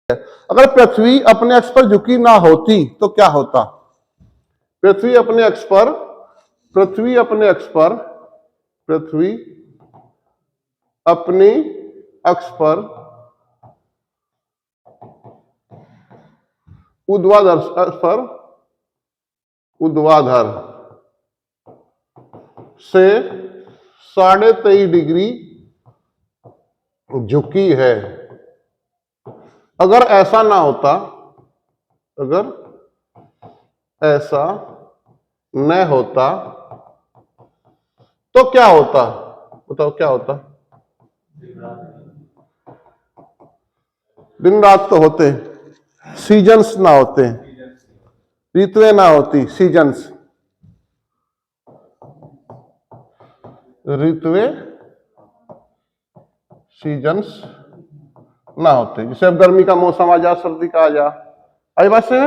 अगर पृथ्वी अपने अक्ष पर झुकी ना होती तो क्या होता? पृथ्वी अपने अक्ष पर पृथ्वी अपने अक्ष पर पृथ्वी अपनी अक्ष पर ऊर्ध्वाधर पर ऊर्ध्वाधर से 23.5 डिग्री झुकी है। अगर ऐसा ना होता, अगर ऐसा न होता तो क्या होता? बताओ क्या होता? दिन रात तो होते, सीजन्स ना होते, ऋतुएं ना होती, सीजन्स, ऋतुएं सीजन्स ना होते। जैसे अब गर्मी का मौसम आ जा, सर्दी का आ जा, आई बात से।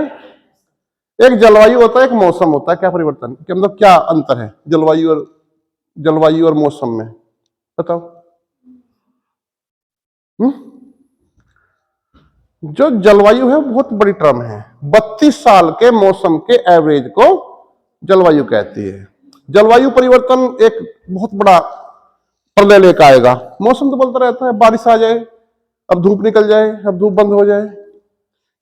एक जलवायु होता है, एक मौसम होता है, क्या परिवर्तन, क्या मतलब क्या अंतर है जलवायु और मौसम में? बताओ। जो जलवायु है बहुत बड़ी टर्म है। 32 साल के मौसम के एवरेज को जलवायु कहती है। जलवायु परिवर्तन एक बहुत बड़ा प्रलय लेकर आएगा। मौसम तो बदलता रहता है, बारिश आ जाए, अब धूप निकल जाए, अब धूप बंद हो जाए।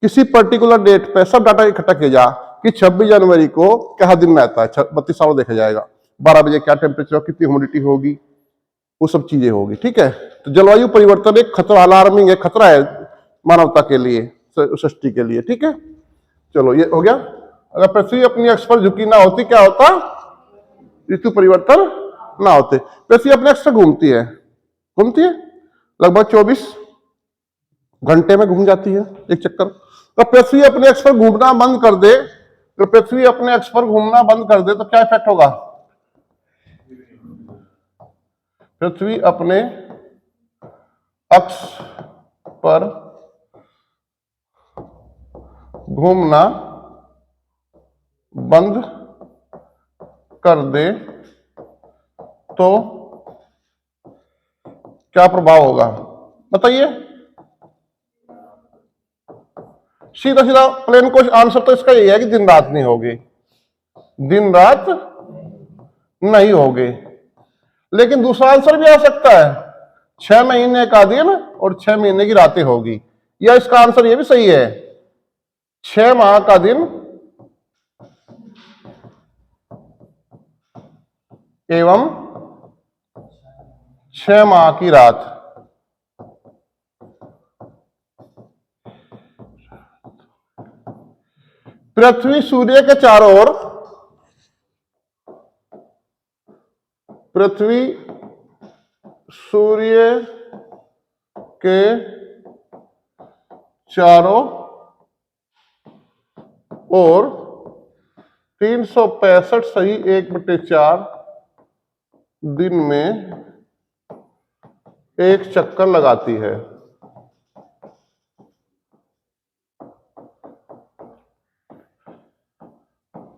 किसी पर्टिकुलर डेट पे सब डाटा इकट्ठा किया जा कि 26 जनवरी को क्या दिन रहता है, 32 साल देखा जाएगा, 12 बजे क्या टेम्परेचर, कितनी ह्यूमिडिटी होगी, वो सब चीजें होगी। ठीक है, तो जलवायु परिवर्तन एक खतरा, अलार्मिंग है, खतरा है मानवता के लिए, सृष्टि के लिए। ठीक है, चलो ये हो गया। अगर पृथ्वी अपनी अक्ष पर झुकी ना होती क्या होता? ऋतु परिवर्तन ना होते। पृथ्वी अपने अक्ष पर घूमती है लगभग 24 घंटे में घूम जाती है एक चक्कर। तो पृथ्वी अपने अक्ष पर घूमना बंद कर दे, तो पृथ्वी अपने अक्ष पर घूमना बंद कर दे तो क्या इफेक्ट होगा? पृथ्वी अपने अक्ष पर घूमना बंद कर दे तो क्या प्रभाव होगा? बताइए। सीधा सीधा प्लेन क्वेश्चन आंसर तो इसका यही है कि दिन रात नहीं होगी, दिन रात नहीं होगी। लेकिन दूसरा आंसर भी आ सकता है, 6 महीने का दिन और 6 महीने की रातें होगी, या इसका आंसर ये भी सही है, 6 माह का दिन एवं 6 माह की रात। पृथ्वी सूर्य के चारों ओर पृथ्वी सूर्य के चारों ओर 365 सही 1/4 दिन में एक चक्कर लगाती है।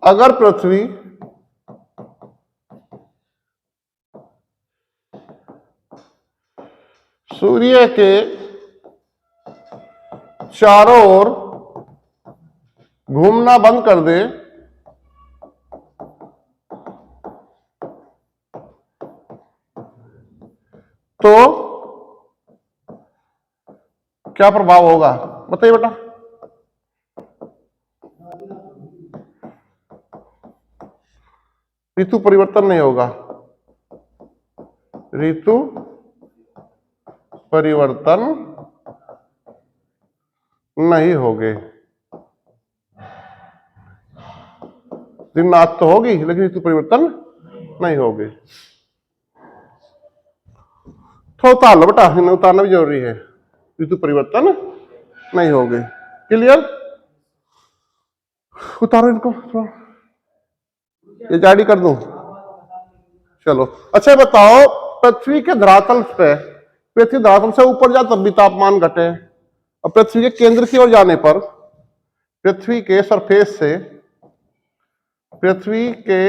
अगर पृथ्वी सूर्य के चारों ओर घूमना बंद कर दे तो क्या प्रभाव होगा? बताइए बेटा। ऋतु परिवर्तन नहीं होगा, ऋतु परिवर्तन नहीं होगे। दिन रात तो होगी लेकिन ऋतु परिवर्तन नहीं होगी। थोड़ा उतार लो बेटा, इन्हें उतारना भी जरूरी है। ऋतु परिवर्तन नहीं होगे। क्लियर? उतारो इनको थोड़ा, ये जारी कर दूं। चलो अच्छा बताओ, पृथ्वी के धरातल पे, पृथ्वी धरातल से ऊपर जा तब भी तापमान घटे, और पृथ्वी के केंद्र की ओर जाने पर, पृथ्वी के सरफेस से, पृथ्वी के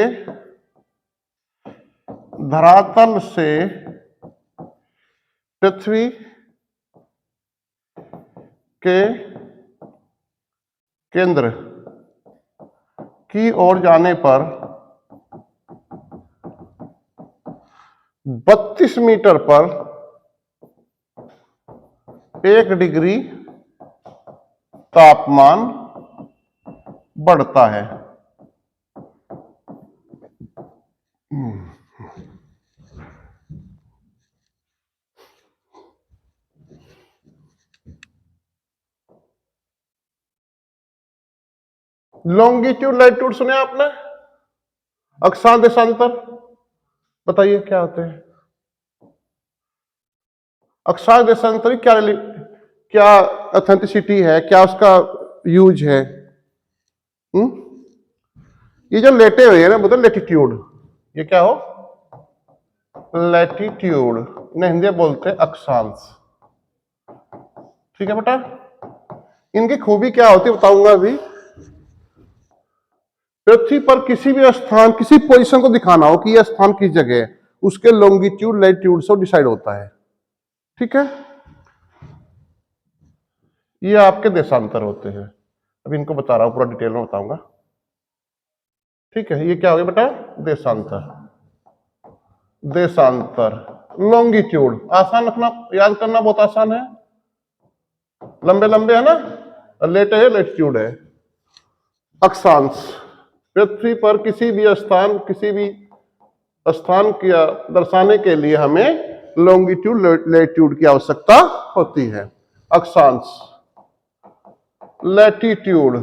धरातल से पृथ्वी के केंद्र की ओर जाने पर 32 मीटर पर 1 डिग्री तापमान बढ़ता है। लॉन्गिट्यूड लैटिट्यूड सुने आपने? अक्षांश देशांतर बताइए क्या होते हैं? अक्षांश देशांतर क्या ऑथेंटिसिटी है, क्या उसका यूज है? ये जो लेटे हुए हैं ना, मतलब लेटीट्यूड, ये क्या हो? लैटिट्यूड, इन्हें हिंदी में बोलते हैं अक्षांश। ठीक है बेटा, इनकी खूबी क्या होती है बताऊंगा अभी। पृथ्वी पर किसी भी स्थान, किसी पोजीशन को दिखाना हो कि यह स्थान किस जगह है, उसके लॉन्गिट्यूड लैटिट्यूड से डिसाइड होता है। ठीक है, ये आपके देशांतर होते हैं। अभी इनको बता रहा हूं, पूरा डिटेल में बताऊंगा। ठीक है, ये क्या हो गया बेटा? देशांतर। देशांतर, लॉन्गिट्यूड आसान रखना, याद करना बहुत आसान है। लंबे लंबे है ना, लेटे है लैटिट्यूड है। अक्षांश, पृथ्वी पर किसी भी स्थान की दर्शाने के लिए हमें लॉन्गिट्यूड लैटिट्यूड की आवश्यकता होती है। अक्षांश, लैटिट्यूड,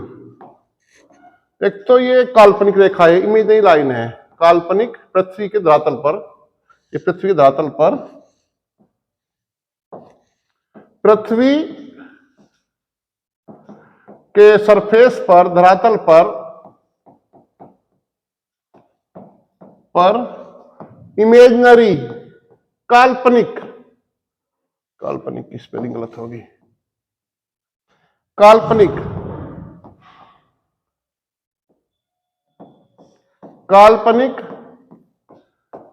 एक तो ये काल्पनिक रेखा है, इमेजिनरी लाइन है, काल्पनिक पृथ्वी के धरातल पर, ये पृथ्वी के धरातल पर, पृथ्वी के सरफेस पर, धरातल पर इमेजिनरी, काल्पनिक, काल्पनिक की स्पेलिंग गलत होगी, काल्पनिक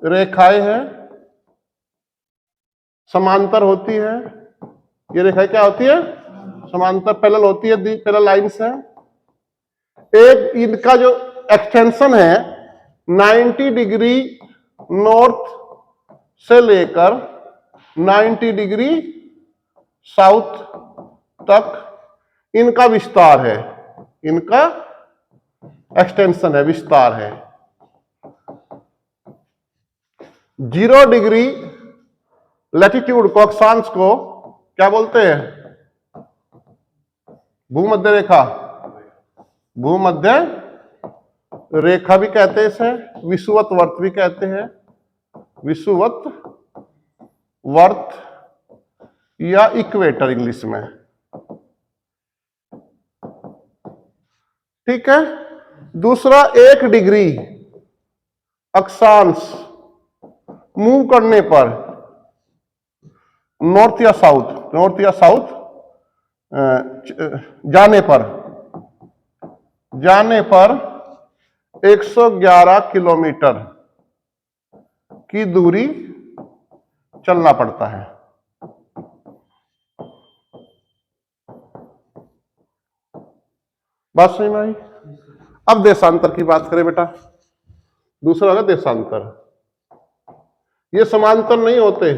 रेखाएं हैं, समांतर होती है। ये रेखाएं क्या होती है? समांतर, पैरेलल होती है, पैरेलल लाइंस है। एक इनका जो एक्सटेंशन है 90 डिग्री नॉर्थ से लेकर 90 डिग्री साउथ तक इनका विस्तार है, इनका एक्सटेंशन है, विस्तार है। 0 डिग्री लैटिट्यूड को, अक्षांश को क्या बोलते हैं? भूमध्य रेखा, भूमध्य रेखा भी कहते हैं इसे, विषुवत वर्त भी कहते हैं, विषुवत वर्त या इक्वेटर इंग्लिश में। ठीक है, दूसरा 1 डिग्री अक्षांश मूव करने पर नॉर्थ या साउथ जाने पर 111 किलोमीटर की दूरी चलना पड़ता है। बात समझ में आई? अब देशांतर की बात करें बेटा। दूसरा है देशांतर, ये समांतर नहीं होते,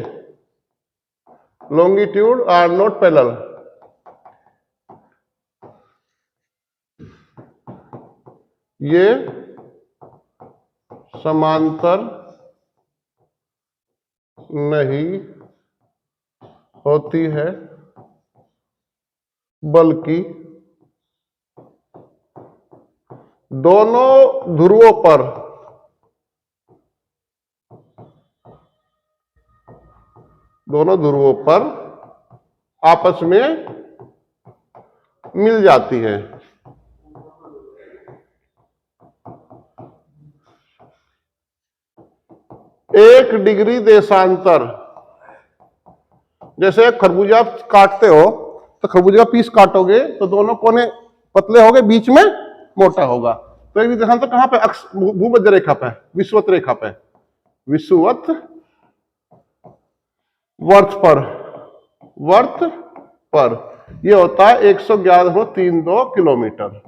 लॉन्गिट्यूड आर नॉट पैरेलल। ये समांतर नहीं होती है, बल्कि दोनों ध्रुवों पर आपस में मिल जाती है। एक डिग्री देशांतर, जैसे खरबूजा काटते हो तो खरबूजा का पीस काटोगे तो दोनों कोने पतले होंगे, बीच में मोटा होगा, तो एक देशांतर कहां पे? भूमध्य रेखा पे, विषुवत रेखा पे, विषुवत वर्त पर ये होता है 111.32 किलोमीटर।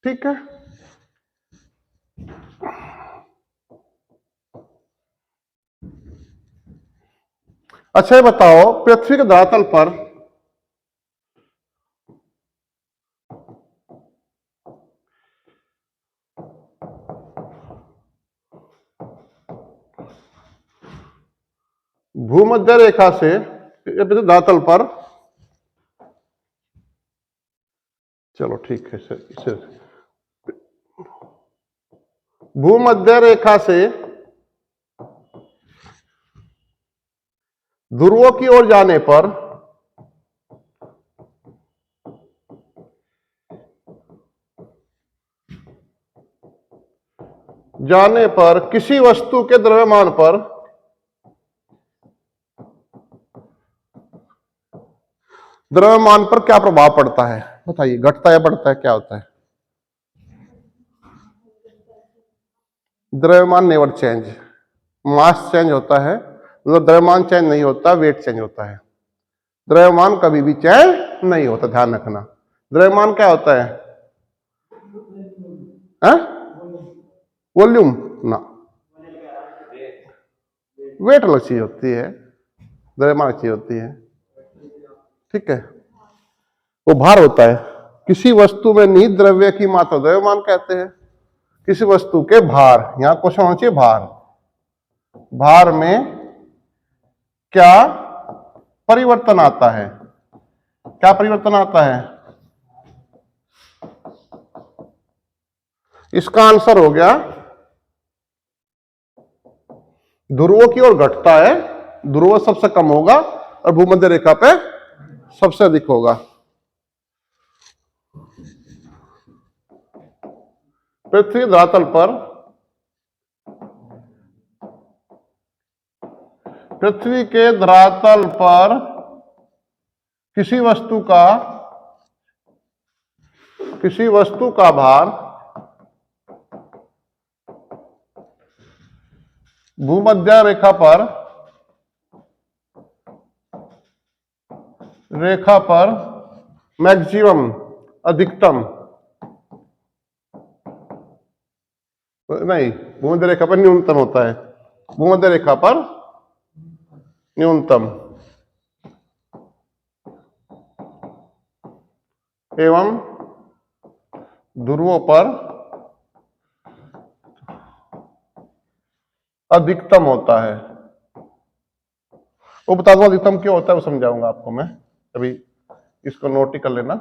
ठीक है। अच्छा ये बताओ, पृथ्वी के धरातल पर भूमध्य रेखा से धरातल पर, चलो ठीक है सर, इसे भूमध्य रेखा से ध्रुवों की ओर जाने पर किसी वस्तु के द्रव्यमान पर क्या प्रभाव पड़ता है? बताइए, घटता है, बढ़ता है, क्या होता है? द्रव्यमान नेवर चेंज, मास चेंज होता है, मतलब द्रव्यमान चेंज नहीं होता, वेट चेंज होता है। द्रव्यमान कभी भी चेंज नहीं होता, ध्यान रखना। द्रव्यमान क्या होता है? वॉल्यूम ना, वेट अलग चीज होती है, द्रव्यमान चीज होती है। ठीक है, वो भार होता है। किसी वस्तु में निहित द्रव्य की मात्रा द्रव्यमान कहते हैं। किसी वस्तु के भार, यहां क्वेश्चन होना चाहिए भार, भार में क्या परिवर्तन आता है? क्या परिवर्तन आता है? इसका आंसर हो गया ध्रुवों की ओर घटता है, ध्रुव सबसे कम होगा और भूमध्य रेखा पे सबसे अधिक होगा। पृथ्वी धरातल पर, पृथ्वी के धरातल पर किसी वस्तु का भार भूमध्य रेखा पर मैक्सिमम, अधिकतम नहीं, भूमध्य रेखा पर न्यूनतम होता है। भूमध्य रेखा पर न्यूनतम एवं ध्रुवों पर अधिकतम होता है। वो बता दूं अधिकतम क्यों होता है, वो समझाऊंगा आपको मैं, अभी इसको नोट ही कर लेना।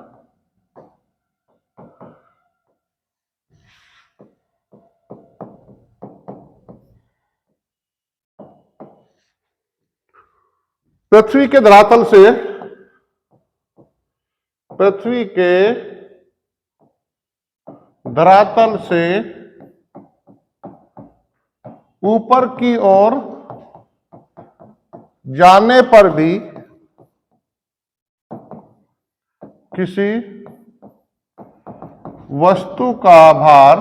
पृथ्वी के धरातल से ऊपर की ओर जाने पर भी किसी वस्तु का भार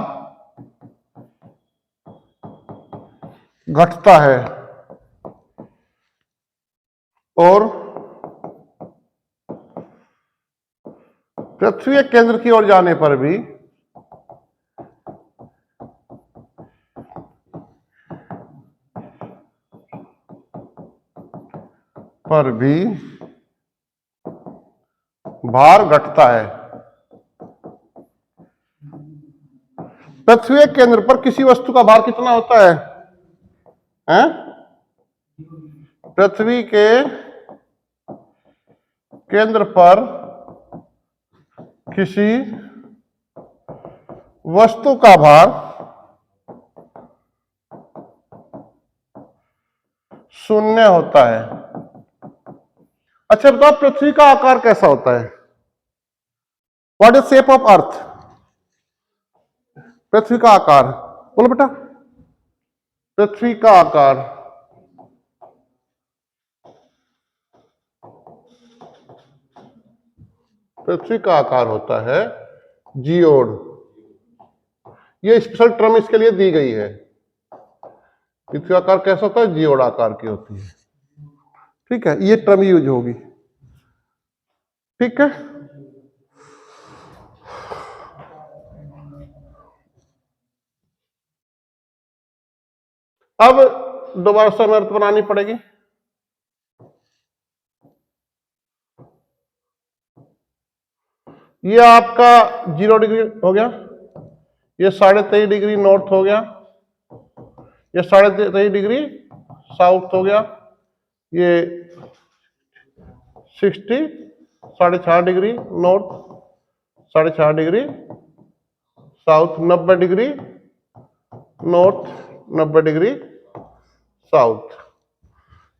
घटता है और पृथ्वी के केंद्र की ओर जाने पर भी भार घटता है। पृथ्वी के केंद्र पर किसी वस्तु का भार कितना होता है? पृथ्वी के केंद्र पर किसी वस्तु का भार 0 होता है। अच्छा बताओ, पृथ्वी का आकार कैसा होता है? What is shape of earth? पृथ्वी का आकार बोलो बेटा। पृथ्वी का आकार, पृथ्वी का आकार होता है जियोड। ये स्पेशल टर्म इसके लिए दी गई है। पृथ्वी का आकार कैसा होता है? जियोड आकार की होती है। ठीक है, ये टर्म यूज होगी। ठीक है, अब दोबारा समय अर्थ बनानी पड़ेगी। ये आपका 0 डिग्री हो गया, ये 23.5 डिग्री नॉर्थ हो गया, ये 23.5 डिग्री साउथ हो गया, ये 4.5 degree north, 4.5 degree south, 90 degree north, 90 degree south.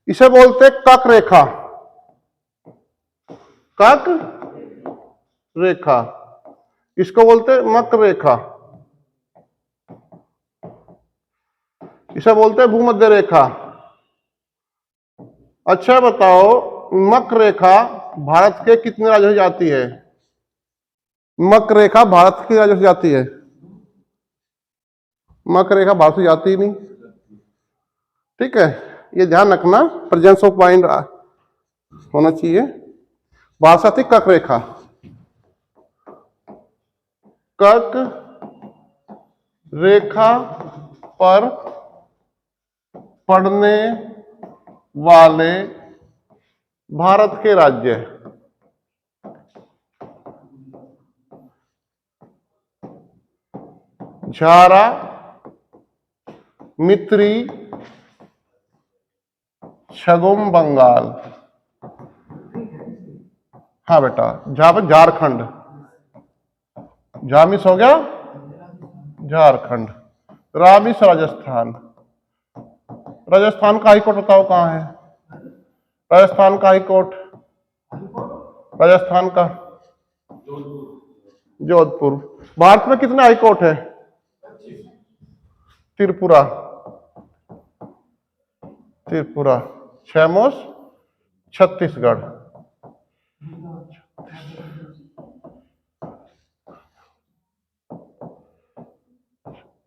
इसे बोलते कक रेखा, कक रेखा। इसको बोलते मकर रेखा, इसे बोलते हैं भूमध्य रेखा। अच्छा बताओ, मकर रेखा भारत के कितने राज्यों से जाती है? मकर रेखा भारत के राज्यों से जाती है? मकर रेखा भारत से जाती ही नहीं। ठीक है, ये ध्यान रखना, प्रेजेंस ऑफ माइंड होना चाहिए। भारत से आती कक रेखा, कक रेखा पर पड़ने वाले भारत के राज्य झारा, मित्री, छगुम बंगाल। हाँ बेटा, जहां पर झारखंड, झामिस हो गया झारखंड, रामिस राजस्थान। राजस्थान का हाईकोर्ट बताओ कहां है? राजस्थान का हाईकोर्ट, राजस्थान का जोधपुर। भारत में कितने हाईकोर्ट है? त्रिपुरा, त्रिपुरा, छैमोस छत्तीसगढ़।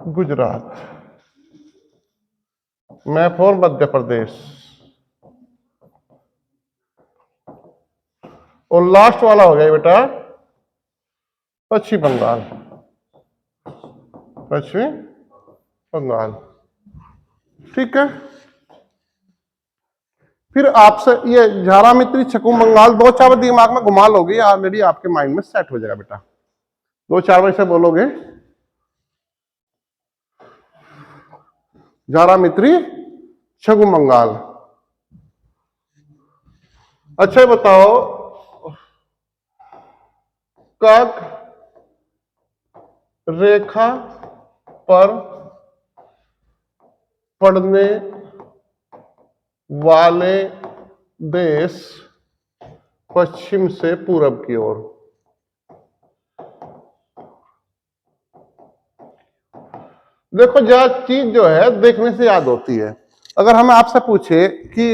गुजरात, मैप और मध्य प्रदेश, और लास्ट वाला हो गया बेटा पश्चिम बंगाल, पश्चिम बंगाल। ठीक है, फिर आपसे ये झारा, मित्री, छकुम बंगाल 2-4 बार दिमाग में घुमा लोगे, ऑलरेडी आपके माइंड में सेट हो जाएगा बेटा। 2-4 बार से बोलोगे, झारा, मित्री, छकुम बंगाल। अच्छा बताओ, कक रेखा पर पड़ने वाले देश पश्चिम से पूरब की ओर। देखो, यह चीज जो है देखने से याद होती है। अगर हमें आपसे पूछे कि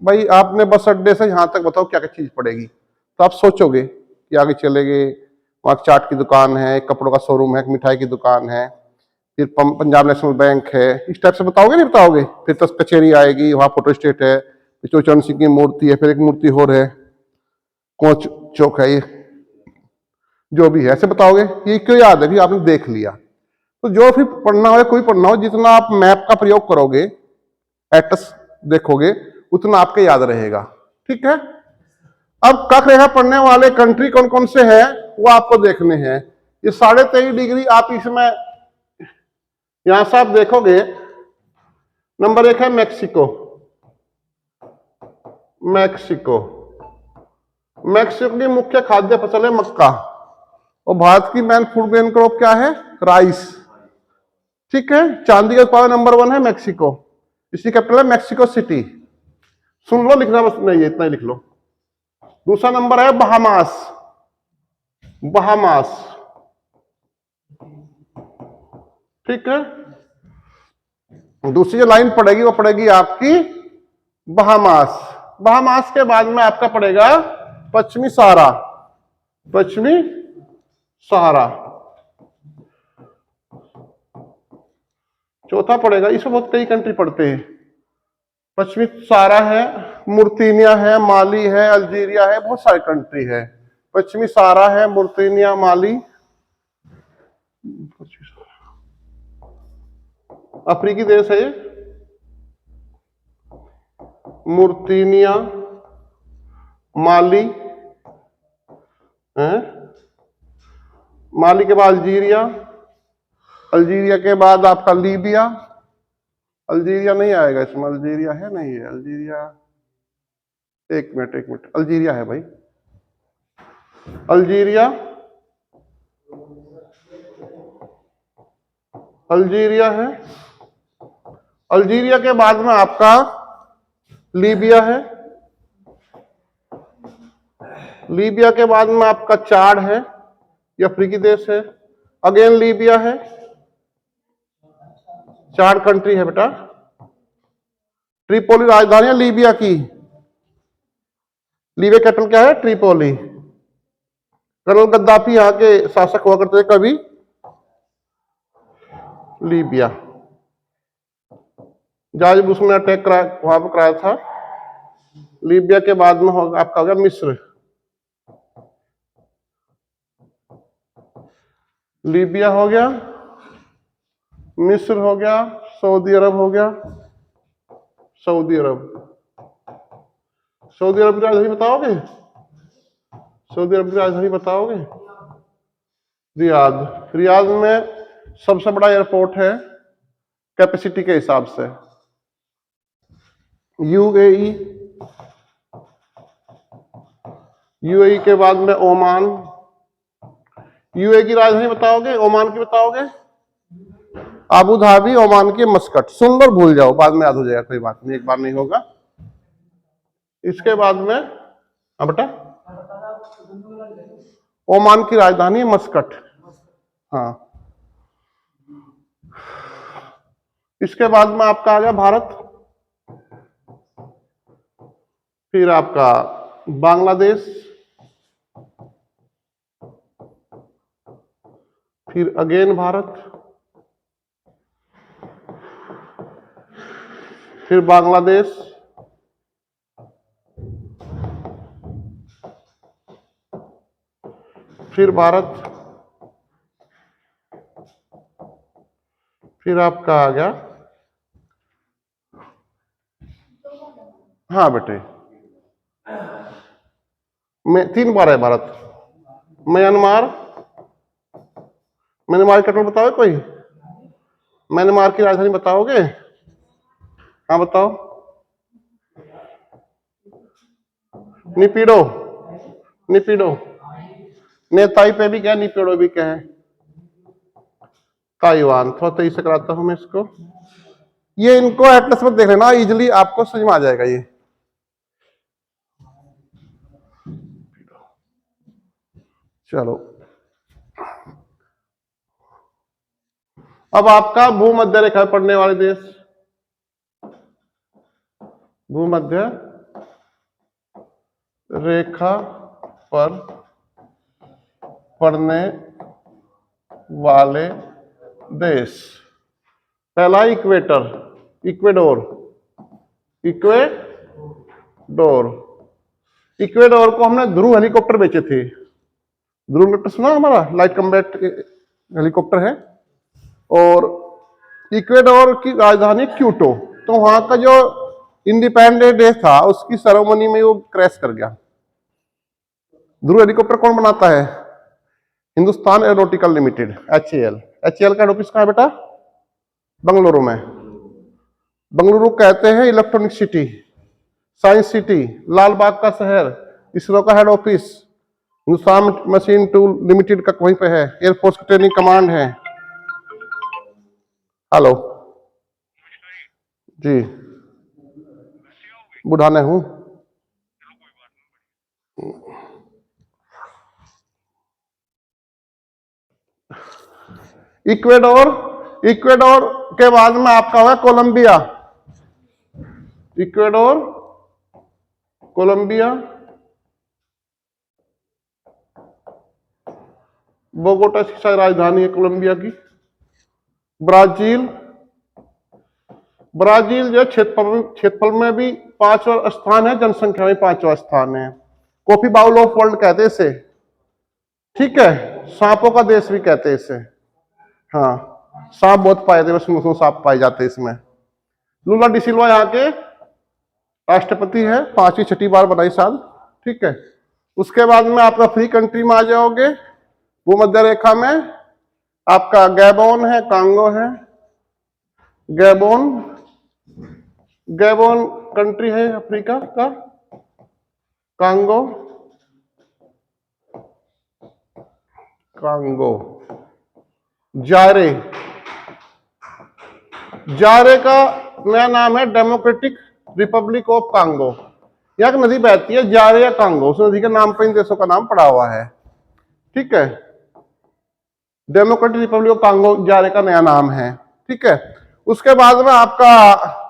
भाई आपने बस अड्डे से यहां तक बताओ क्या क्या चीज पड़ेगी, तो आप सोचोगे कि आगे चले गए, वहां चाट की दुकान है, एक कपड़ों का शोरूम है, एक मिठाई की दुकान है, फिर पंजाब नेशनल बैंक है, इस टाइप से बताओगे नहीं बताओगे? फिर तो कचेरी आएगी, वहां फोटो स्टेट है, फिर चरण सिंह की मूर्ति है, फिर एक मूर्ति और है, कोच चौक है, ये जो भी है ऐसे बताओगे। ये क्यों याद है? कि आपने देख लिया। तो जो फिर पढ़ना हो, कोई पढ़ना हो, जितना आप मैप का प्रयोग करोगे, एटस देखोगे, उतना आपके याद रहेगा। ठीक है, अब कक रेखा पढ़ने वाले कंट्री कौन कौन से हैं वो आपको देखने हैं। ये 23.5 डिग्री आप इसमें यहां से आप देखोगे, नंबर 1 है मैक्सिको, मैक्सिको। मैक्सिको की मुख्य खाद्य फसल है मक्का, और भारत की मेन फूड ग्रेन क्रॉप क्या है? राइस। ठीक है, चांदी का उत्पादन नंबर 1 है मैक्सिको, इसकी कैपिटल है मैक्सिको सिटी। सुन लो, लिखना बस नहीं है, इतना ही लिख लो। दूसरा नंबर है बहामास, बहामास। ठीक है, दूसरी जो लाइन पड़ेगी वो पड़ेगी आपकी बहामास। बहामास के बाद में आपका पड़ेगा पश्चिमी सहारा, पश्चिमी सहारा। चौथा पड़ेगा, इसमें बहुत कई कंट्री पड़ते हैं। पश्चिमी सहारा है, मुर्तिनिया है, माली है, अल्जीरिया है, बहुत सारी कंट्री है। पश्चिमी सहारा है, मुर्तिनिया, माली, अफ्रीकी देश है ये। मुर्तीनिया, माली है, माली के बाद अल्जीरिया, अल्जीरिया के बाद आपका लीबिया, अल्जीरिया नहीं आएगा इसमें, अल्जीरिया है नहीं है अल्जीरिया, एक मिनट अल्जीरिया है भाई, अल्जीरिया, अल्जीरिया है, अल्जीरिया के बाद में आपका लीबिया है, लीबिया के बाद में आपका चाड है, ये अफ्रीकी देश है, अगेन लीबिया है, चाड कंट्री है बेटा, ट्रिपोली राजधानी है लीबिया की, लीबिया कैपिटल क्या है? ट्रिपोली। कर्नल गद्दाफी यहां के शासक हुआ करते थे कभी, लीबिया। जॉर्ज बुश ने अटैक कराया वहां पर कराया था। लीबिया के बाद में होगा आपका हो गया मिस्र, लीबिया हो गया, मिस्र हो गया, सऊदी अरब हो गया, सऊदी अरब, सऊदी अरब की राजधानी बताओगे? सऊदी अरब की राजधानी बताओगे? रियाद। रियाद में सबसे बड़ा एयरपोर्ट है कैपेसिटी के हिसाब से। यूएई, यूएई के बाद में ओमान, यूएई की राजधानी बताओगे? ओमान की बताओगे? अबू धाबी, ओमान की मस्कट। सुन लो भूल जाओ, बाद में याद हो जाएगा, कोई बात नहीं, एक बार नहीं होगा। इसके बाद में अब बेटा ओमान की राजधानी है मस्कट, हाँ। इसके बाद में आपका आ गया भारत, फिर आपका बांग्लादेश, फिर अगेन भारत, फिर बांग्लादेश, फिर भारत, फिर आपका आ गया, हाँ बेटे मैं 3 बार है भारत, म्यांमार, म्यांमार का कैपिटल बताओगे कोई? म्यांमार की राजधानी बताओगे? हाँ बताओ। निपीडो, निपीडो, नेताई पे भी क्या, निपीडो भी क्या है? ताइवान। थोड़ा तेजी से कराता हूं मैं इसको, ये इनको एटलस में देख लेना, इजिली आपको समझ में आ जाएगा ये। चलो अब आपका भूमध्य रेखा पढ़ने वाले देश, भूमध्य रेखा पर पड़ने वाले देश, पहला इक्वेटर, इक्वेडोर, इक्वेडोर, इक्वेडोर को हमने ध्रुव हेलीकॉप्टर बेचे थे। ध्रुव हेलीकॉप्टर सुना हमारा, लाइट कम्बैट हेलीकॉप्टर है। और इक्वेडोर की राजधानी क्यूटो, तो वहां का जो इंडिपेंडेंस डे था उसकी सेरेमनी में वो क्रैश कर गया। ध्रुव हेलीकॉप्टर कौन बनाता है? Hindustan aeronautical limited, HAL। HAL का हेड ऑफिस कहाँ है बेटा? बंगलुरु में। बंगलुरु कहते हैं इलेक्ट्रॉनिक सिटी, साइंस सिटी, लाल बाग का शहर। इसरो का head office Hindustan machine tool limited का वहीं पे है। एयरफोर्स की ट्रेनिंग कमांड है। हेलो जी, बुढ़ाने हूं। इक्वेडोर, इक्वेडोर के बाद में आपका होगा कोलंबिया, इक्वेडोर, कोलंबिया, बोगोटा की शायद राजधानी है कोलंबिया की। ब्राजील, ब्राजील जो क्षेत्रफल में भी 5वां स्थान है, जनसंख्या में 5वां स्थान है। कॉफी बाउल ऑफ वर्ल्ड कहते हैं इसे, ठीक है। सांपों का देश भी कहते हैं इसे, हाँ। सांप बहुत पाए थे, उसमें सांप पाए जाते हैं इसमें। लूला डी सिल्वा यहाँ के राष्ट्रपति है, 5वीं 6ठी बार बनाई साल, ठीक है। उसके बाद में आपका फ्री कंट्री में आ जाओगे, वो मध्य रेखा में आपका गैबोन है, कांगो है, गैबोन, गैबोन कंट्री है अफ्रीका का, कांगो, कांगो, जारे, जारे का नया नाम है डेमोक्रेटिक रिपब्लिक ऑफ कांगो। यहाँ एक नदी बहती है जारे या कांगो, उस नदी के नाम पर इन देशों का नाम पड़ा हुआ है, ठीक है। डेमोक्रेटिक रिपब्लिक ऑफ कांगो जारे का नया नाम है, ठीक है। उसके बाद में आपका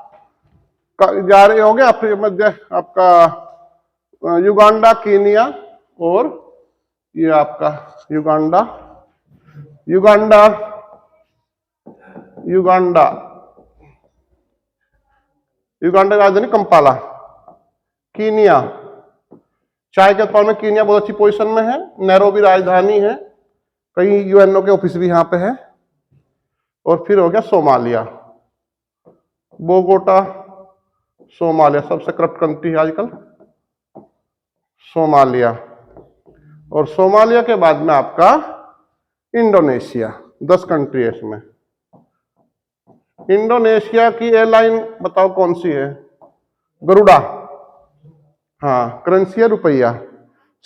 जारे हो गया मध्य आपका युगांडा, कीनिया, और ये आपका युगांडा, युगांडा, युगांडा, युगांडा राजधानी कंपाला, कीनिया, चाय के उत्पादन में कीनिया बहुत अच्छी पोजीशन में है, नैरोबी राजधानी है, कई यूएनओ के ऑफिस भी यहां पे है। और फिर हो गया सोमालिया, बोगोटा, सोमालिया सबसे करप्ट कंट्री है आजकल, सोमालिया। और सोमालिया के बाद में आपका इंडोनेशिया, 10 कंट्री है इसमें। इंडोनेशिया की एयरलाइन बताओ कौन सी है? गरुड़ा, हाँ, करेंसी है रुपया।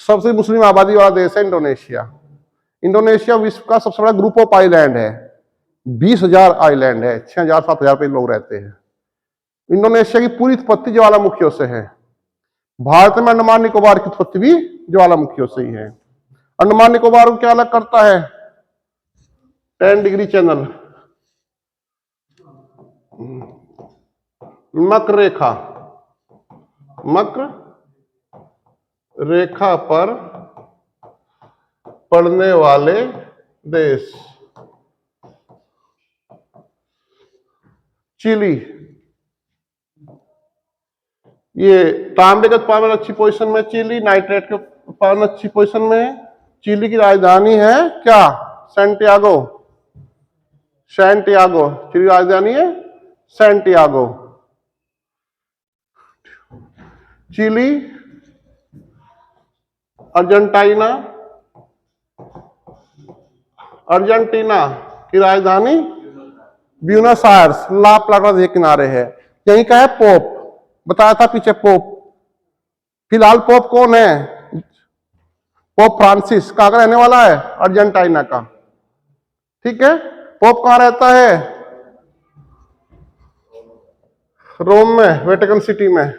सबसे मुस्लिम आबादी वाला देश है इंडोनेशिया। इंडोनेशिया विश्व का सबसे बड़ा ग्रुप ऑफ आइलैंड है, 20,000 आइलैंड है, 6,000-7,000 पे लोग रहते हैं। इंडोनेशिया की पूरी उत्पत्ति ज्वालामुखियों से है। भारत में अंडमान निकोबार की उत्पत्ति भी ज्वालामुखियों से ही है। अंडमान निकोबार को क्या अलग करता है? 10 डिग्री चैनल, मकर रेखा, मकर रेखा पर पड़ने वाले देश, चिली, ये तांबे के उत्पादन अच्छी पोजीशन में, चिली नाइट्रेट के उत्पादन अच्छी पोजीशन में है। चिली की राजधानी है क्या? सैंटियागो, सैंटियागो चिली राजधानी है, सैंटियागो। चिली, अर्जेंटीना, अर्जेंटीना की राजधानी ब्यूनस आयर्स, ला प्लाटा के किनारे है। यहीं का है पोप, बताया था पीछे पोप। फिलहाल पोप कौन है? Pope Francis. कहां का रहने वाला है? अर्जेंटीना का, ठीक है। पोप कहां रहता है? रोम में, वेटिकन सिटी में।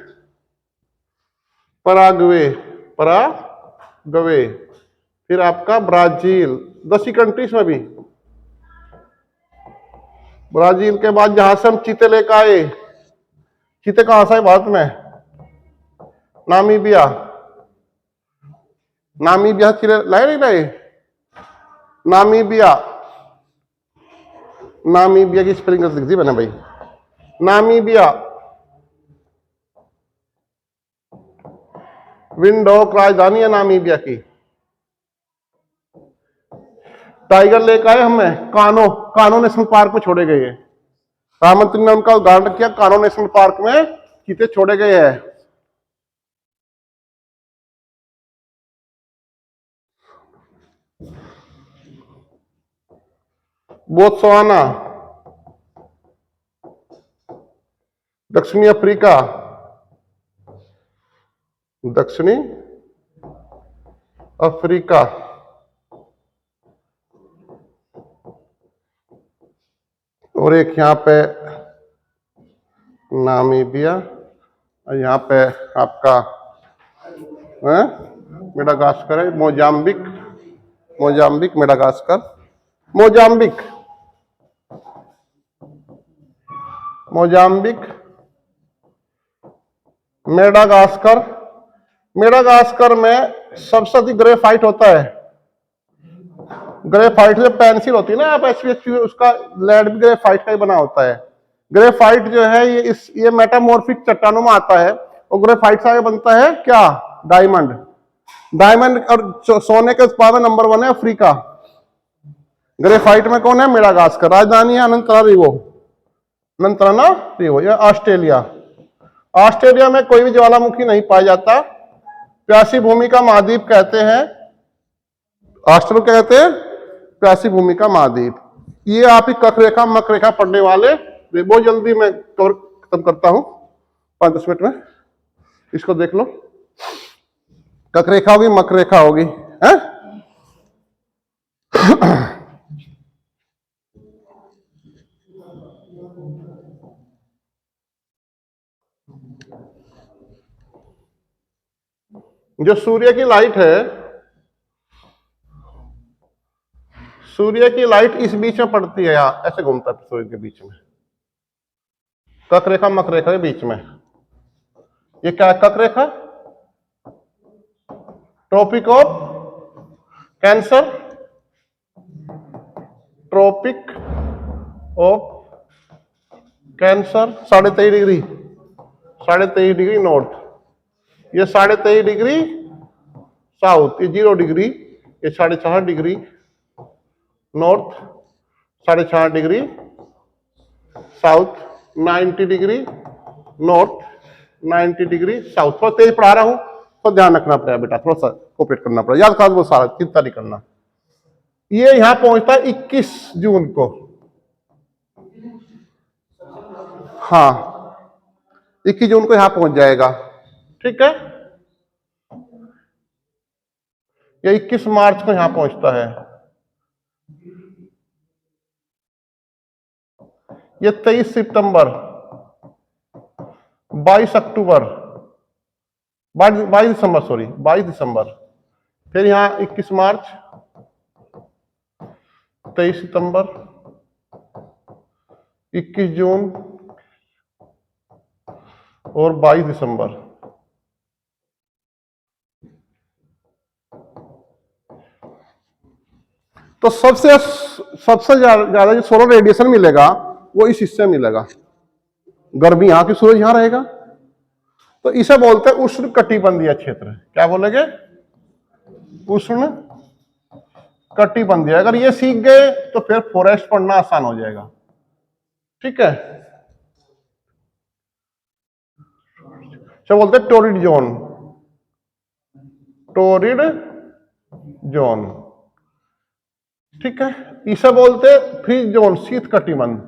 पराग्वे, पराग्वे, फिर आपका ब्राजील, 10 ही कंट्रीज में भी। ब्राजील के बाद जहां से हम चीते लेकर आए, चीते कहां से आए भारत में? नामीबिया, नामीबिया चीते लाए नहीं लाए? नामीबिया, नामीबिया की स्पेलिंग लिख दी मैंने भाई, नामीबिया। विंडहोक राजधानी है नामीबिया की। टाइगर लेक आए हमें, कानो, कानो नेशनल पार्क में छोड़े गए हैं। प्रधानमंत्री ने उनका उद्घाटन किया, कानो नेशनल पार्क में चीते छोड़े गए हैं। बोत्सवाना, दक्षिणी अफ्रीका, दक्षिणी अफ्रीका, और एक यहां पे नामीबिया, और यहां पे आपका मेडागास्कर है, Mozambique, Mozambique, Madagascar, Mozambique, Mozambique, Madagascar. Madagascar में सबसे अधिक ग्रेफाइट होता है। ग्रेफाइट जो पेंसिल होती है ना आप HPHP, उसका लेड भी ग्रेफाइट का ही बना होता है। ग्रेफाइट जो है ये मेटामॉर्फिक चट्टानों में आता है, और ग्रेफाइट से आगे बनता है क्या? डायमंड। डायमंड और सोने के उत्पादन नंबर 1 है अफ्रीका। ग्रेफाइट में कौन है? मेडागास्कर। राजधानी है अनंतनारिवो, अनंतनारिवो, यह ऑस्ट्रेलिया। ऑस्ट्रेलिया में कोई भी ज्वालामुखी नहीं पाया जाता। प्यासी भूमि का महाद्वीप कहते हैं, ऑस्ट्रेलिया क्या कहते हैं, प्यासी भूमि का महाद्वीप। ये आप ही कख रेखा मक रेखा पढ़ने वाले, बहुत जल्दी मैं कवर खत्म करता हूं 5-10 मिनट में, इसको देख लो। कख रेखा होगी, मक रेखा होगी, है? जो सूर्य की लाइट है, सूर्य की लाइट इस बीच में पड़ती है, यहां ऐसे घूमता है सूर्य के बीच में, कख रेखा मक रेखा के बीच में। ये क्या है? कख रेखा, tropic of cancer, tropic of cancer 23.5 degree, 23.5 degree north, ये 23.5 डिग्री साउथ, ये 0 डिग्री, ये 4.5 degree north, 4.5 degree south, 90 degree north, 90 degree south. थोड़ा तेज पढ़ा रहा हूं तो ध्यान रखना पड़ेगा बेटा, थोड़ा सा कोऑपरेट करना पड़ेगा, याद कर वो सारा, चिंता नहीं करना। ये यहां पहुंचता है 21 जून को, हाँ 21 जून को यहां पहुंच जाएगा, ठीक है। ये 21 मार्च को यहां पहुंचता है, ये 23 सितंबर, 22 अक्टूबर, 22 दिसंबर, सॉरी 22 दिसंबर, फिर यहां 21 मार्च, 23 सितंबर, 21 जून और 22 दिसंबर। तो सबसे ज्यादा जो सोलर रेडिएशन मिलेगा वो इस हिस्से में मिलेगा, गर्मी यहां की, सूरज यहां रहेगा, तो इसे बोलते हैं उष्ण कटिबंधीय क्षेत्र। क्या बोलेंगे? उष्ण कटिबंधीय। अगर ये सीख गए तो फिर फॉरेस्ट पढ़ना आसान हो जाएगा, ठीक है। क्या बोलते हैं? टोरिड जोन, टोरिड जोन, ठीक है। इसे बोलते फ्रीज जोन, शीत कटिबंध,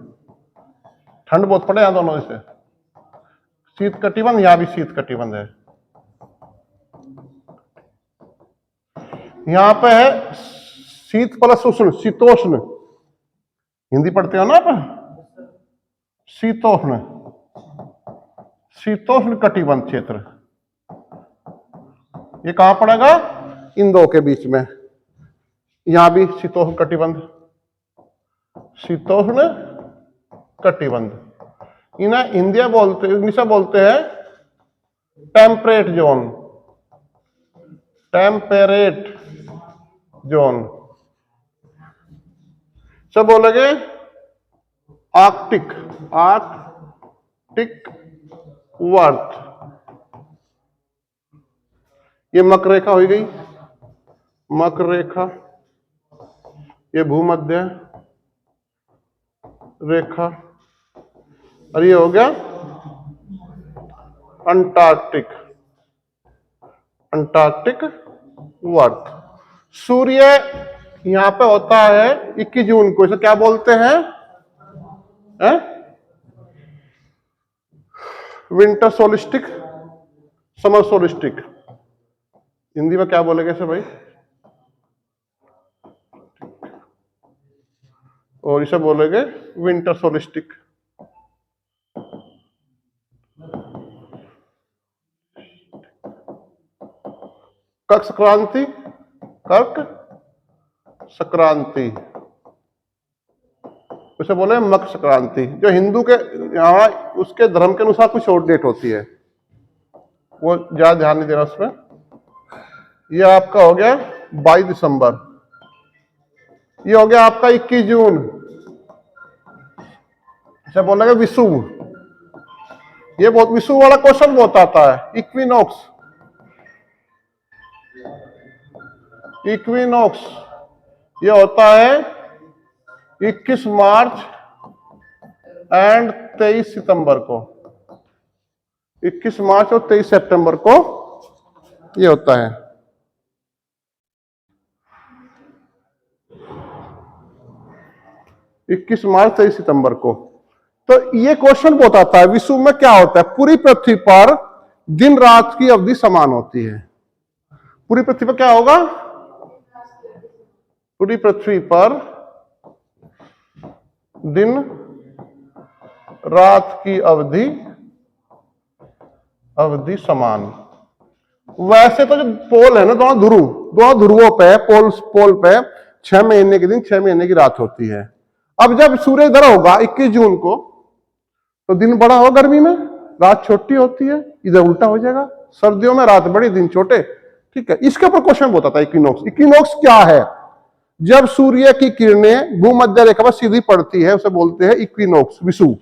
ठंड बहुत पड़े यहां दोनों से, शीत कटिबंध, यहां भी शीत कटिबंध है। यहां पे है शीत प्लस उष्ण, शीतोष्ण, हिंदी पढ़ते हो ना आप, शीतोष्ण, शीतोष्ण कटिबंध क्षेत्र। ये कहां पड़ेगा? इन दो के बीच में, यहां भी शीतोष्ण कटिबंध, शीतोष्ण कटिबंध। इन्हें हिंदी बोलते, इंग्लिश में बोलते हैं टेम्परेट जोन, टेम्परेट जोन। सब बोलेंगे आर्कटिक, आर्कटिक वर्थ। ये मकर रेखा हो गई, मकर रेखा, ये भूमध्य रेखा, और ये हो गया अंटार्कटिक, अंटार्कटिक वर्थ। सूर्य यहां पे होता है 21 जून को, इसे क्या बोलते हैं? Winter solstice, summer solstice. Hindi में क्या बोलेंगे इसे भाई? और इसे बोलेंगे विंटर सोलिस्टिक। कर्क संक्रांति, कर्क संक्रांति, उसे बोले मकर संक्रांति। जो हिंदू के यहाँ उसके धर्म के अनुसार कुछ और डेट होती है, वो ज्यादा ध्यान नहीं देना उसमें। ये आपका हो गया 22 दिसंबर, ये हो गया आपका 21 जून, इसे बोलेंगे विषुव। ये बहुत विषुव वाला क्वेश्चन बहुत आता है। इक्विनॉक्स, इक्विनॉक्स ये होता है 21 मार्च एंड 23 सितंबर को, 21 मार्च और 23 सितंबर को ये होता है। इक्कीस मार्च 23 सितंबर को। तो ये क्वेश्चन बहुत आता है, विश्व में क्या होता है? पूरी पृथ्वी पर दिन रात की अवधि समान होती है। पूरी पृथ्वी पर क्या होगा? पूरी पृथ्वी पर दिन रात की अवधि समान। वैसे तो जो पोल है ना, दोनों ध्रुवों पे पोल पे 6 महीने के दिन 6 महीने की रात होती है। अब जब सूर्य इधर होगा 21 जून को, तो दिन बड़ा होगा गर्मी में, रात छोटी होती है। इधर उल्टा हो जाएगा, सर्दियों में रात बड़ी दिन छोटे। ठीक है, इसके ऊपर क्वेश्चन बहुत आता है। इक्विनॉक्स, इक्विनॉक्स क्या है? जब सूर्य की किरणें भूमध्य रेखा पर सीधी पड़ती है उसे बोलते हैं इक्विनॉक्स, विषुव।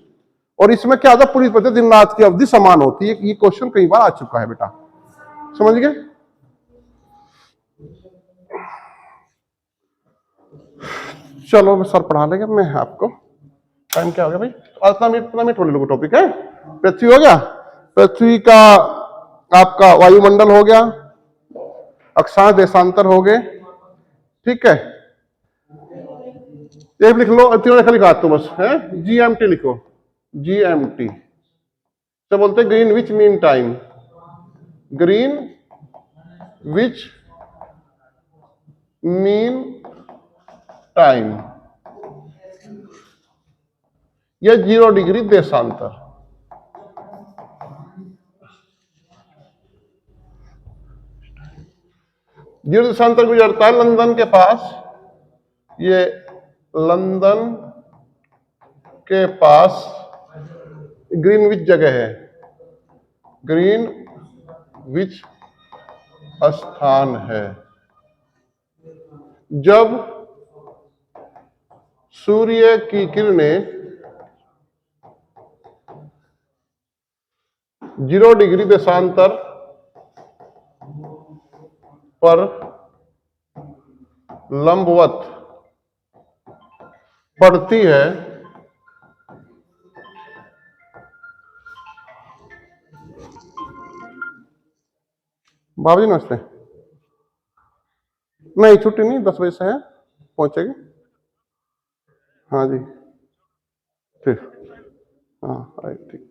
और इसमें क्या होता है? पूरी पृथ्वी दिन रात की अवधि समान होती है। ये क्वेश्चन कई बार आ चुका है बेटा, समझ गए? चलो सर पढ़ा लेंगे, मैं आपको। टाइम क्या हो गया भाई? इतना मिनट बोले लोग, टॉपिक है पृथ्वी हो गया। पृथ्वी का आपका वायुमंडल हो गया, अक्षांश देशांतर हो गए। ठीक है, एक लिख लो, तीनों रेखा लिखा तो बस है। जीएमटी लिखो, जीएमटी तो बोलते green which mean time, green which mean time, यह 0 डिग्री देशांतर। जीरो देशांतर गुजरता है लंदन के पास। ये लंदन के पास ग्रीनविच जगह है, ग्रीनविच स्थान है। जब सूर्य की किरणें 0 डिग्री देशांतर पर लंबवत पड़ती है, बाबू जी नमस्ते। नहीं छुट्टी नहीं, 10 बजे से है, पहुंचेगी। हाँ जी ठीक, हाँ ठीक।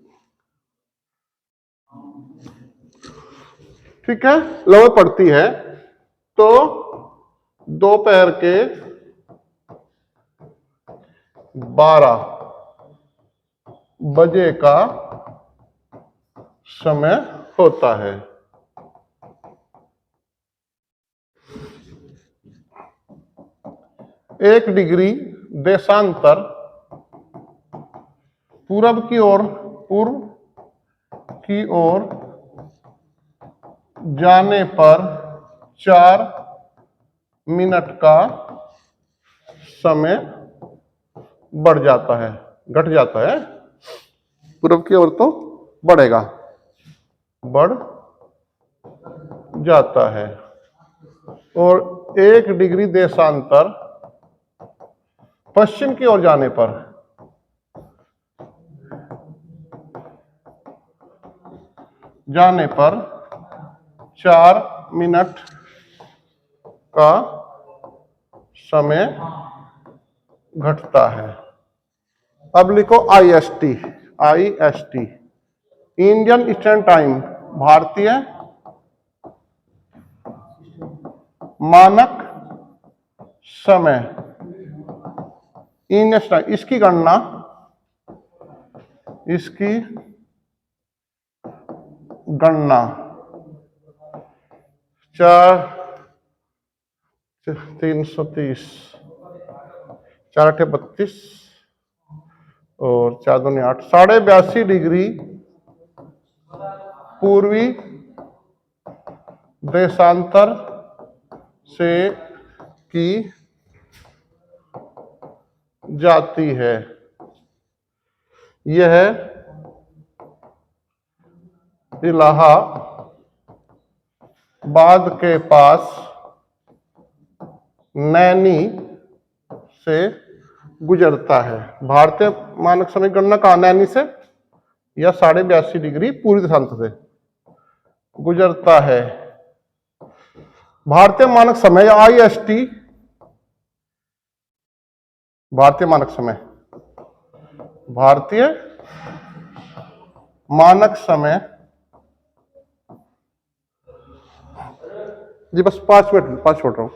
ठीक है, लंबवत पड़ती है तो दोपहर के 12 बजे का समय होता है। एक डिग्री देशांतर पूर्व की ओर जाने पर 4 मिनट का समय बढ़ जाता है, घट जाता है। पूर्व की ओर तो बढ़ेगा, बढ़ जाता है। और 1 डिग्री देशांतर पश्चिम की ओर जाने पर 4 मिनट का समय घटता है। अब लिखो IST, IST Indian standard time, भारतीय मानक समय। इंडियन टाइम, इसकी गणना 330, 4 8 32 और 4 2 8, 82.5 डिग्री पूर्वी देशांतर से की जाती है। यह इलाहाबाद के पास नैनी से गुजरता है। भारतीय मानक समय गणना कहाँ? नैनी से। या 82.5 डिग्री पूर्वी देशांतर से गुजरता है। भारतीय मानक समय या IST, भारतीय मानक समय, भारतीय मानक समय जी, बस 5 मिनट, 5 छोड़ रहा हूं,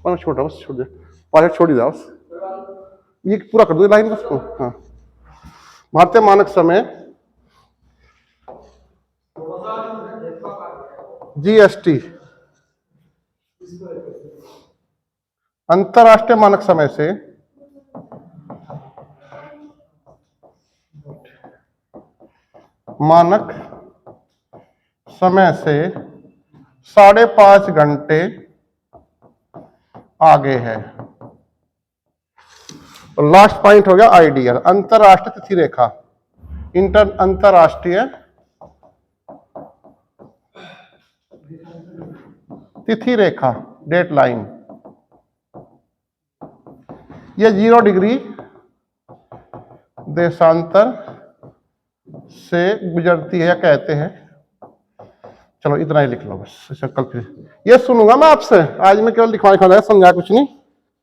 5 छोड़ रहा हूं, बस छोड़ दे, 5 मिनट छोड़ ही जाओ, ये पूरा कर दो लाइन बस। हाँ, भारतीय मानक समय GST, अंतरराष्ट्रीय मानक समय से मानक समय से 5.5 घंटे आगे है। और लास्ट पॉइंट हो गया आइडियल, अंतरराष्ट्रीय तिथि रेखा, अंतरराष्ट्रीय तिथि रेखा, डेट लाइन, ये 0 डिग्री देशांतर से गुजरती है या कहते हैं। चलो इतना ही लिख लो बस, कल फिर ये सुनूंगा मैं आपसे, आज मैं केवल लिखवा समझा कुछ नहीं।